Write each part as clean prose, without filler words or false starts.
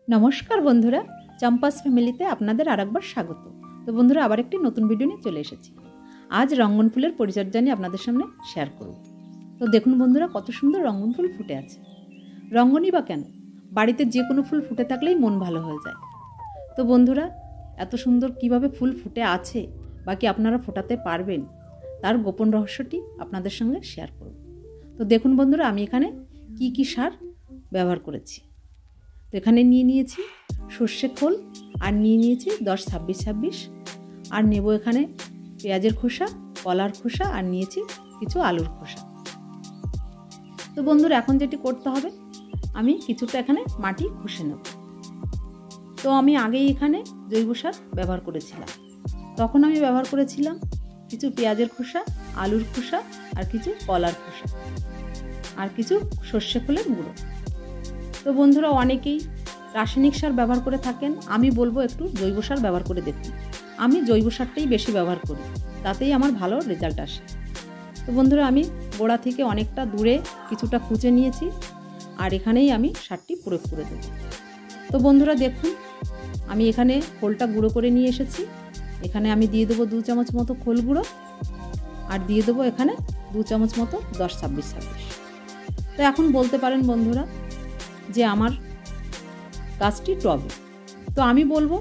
নমস্কার বন্ধুরা, চম্পাস ফ্যামিলিতে আপনাদের আরেকবার স্বাগত। তো বন্ধুরা, আবার একটি নতুন ভিডিও নিয়ে চলে এসেছি। আজ রঙ্গন ফুলের পরিচর্যা নিয়ে আপনাদের সামনে শেয়ার করব। তো দেখুন বন্ধুরা, কত সুন্দর রঙ্গন ফুল ফুটে আছে। রঙ্গনই বা কেন, বাড়িতে যে কোনো ফুল ফুটে থাকলেই মন ভালো হয়ে যায়। তো বন্ধুরা, এত সুন্দর কিভাবে ফুল ফুটে আছে বা কি আপনারা ফোটাতে পারবেন, তার গোপন রহস্যটি আপনাদের সঙ্গে শেয়ার করব। তো দেখুন বন্ধুরা, আমি এখানে কি সার ব্যবহার করেছি। তো এখানে নিয়ে নিয়েছি সর্ষে খোল, আর নিয়ে নিয়েছি 10-26-26, আর নেব এখানে পেঁয়াজের খোসা, কলার খোসা, আর নিয়েছি কিছু আলুর খোসা। তো বন্ধুরা, এখন যেটি করতে হবে, আমি কিছুটা এখানে মাটি ঘষে নেব। তো আমি আগেই এখানে জৈব সার ব্যবহার করেছিলাম। তখন আমি ব্যবহার করেছিলাম কিছু পেঁয়াজের খোসা, আলুর খোসা, আর কিছু কলার খোসা, আর কিছু সর্ষে খোলের গুঁড়ো। তো বন্ধুরা, অনেকেই রাসায়নিক সার ব্যবহার করে থাকেন, আমি বলবো একটু জৈব সার ব্যবহার করে দেখুন। আমি জৈব সারটাই বেশি ব্যবহার করি, তাতেই আমার ভালো রেজাল্ট আসে। তো বন্ধুরা, আমি গোড়া থেকে অনেকটা দূরে কিছুটা কুচে নিয়েছি, আর এখানেই আমি সারটি প্রয়োগ করে দেব। তো বন্ধুরা দেখুন, আমি এখানে খোলটা গুঁড়ো করে নিয়ে এসেছি। এখানে আমি দিয়ে দেবো 2 চামচ মতো খোল গুঁড়ো, আর দিয়ে দেবো এখানে 2 চামচ মতো 10-26-26। তো এখন বলতে পারেন বন্ধুরা যে আমার গাছটি টবে, তো আমি বলবো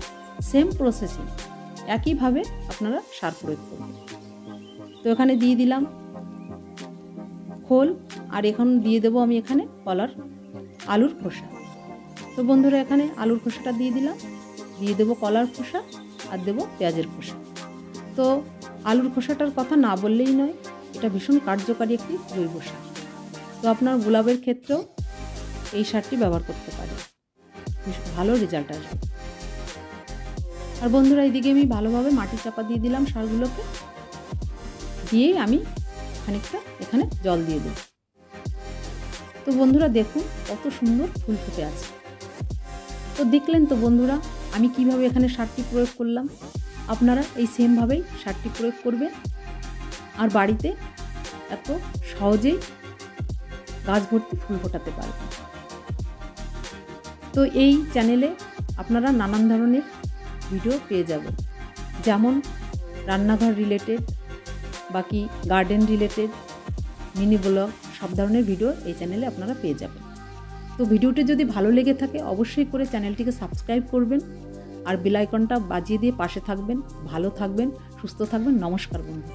সেম প্রসেসিং, একইভাবে আপনারা সার প্রয়োগ করবেন। তো এখানে দিয়ে দিলাম খোল, আর এখন দিয়ে দেবো আমি এখানে আলুর খোসা। তো বন্ধুরা, এখানে আলুর খোসাটা দিয়ে দিলাম, দিয়ে দেবো কলার খোসা, আর দেবো পেঁয়াজের খোসা। তো আলুর খোসাটার কথা না বললেই নয়, এটা ভীষণ কার্যকারী একটি জৈব সার। তো আপনার গোলাপের ক্ষেত্রেও এই সারটি ব্যবহার করতে পারেন, ভালো রেজাল্ট আসবে। আর বন্ধুরা, এইদিকে আমি ভালোভাবে মাটি চাপা দিয়ে দিলাম সারগুলোকে, দিয়ে আমি খানিকটা এখানে জল দিয়ে দেব। তো বন্ধুরা দেখুন, কত সুন্দর ফুল ফুটে আছে। তো দেখলেন তো বন্ধুরা, আমি কিভাবে এখানে সারটি প্রয়োগ করলাম। আপনারা এই সেমভাবেই সারটি প্রয়োগ করবেন, আর বাড়িতে এত সহজেই গাছ ভর্তি ফুল ফোটাতে পারবেন। তো এই চ্যানেলে আপনারা নানান ধরনের ভিডিও পেয়ে যাবেন, যেমন রান্নাঘর রিলেটেড, বাকি গার্ডেন রিলেটেড, মিনি ব্লগ, সব ধরনের ভিডিও এই চ্যানেলে আপনারা পেয়ে যাবেন। তো ভিডিওটি যদি ভালো লেগে থাকে, অবশ্যই করে চ্যানেলটিকে সাবস্ক্রাইব করবেন, আর বেল আইকনটা বাজিয়ে দিয়ে পাশে থাকবেন। ভালো থাকবেন, সুস্থ থাকবেন। নমস্কার বন্ধু।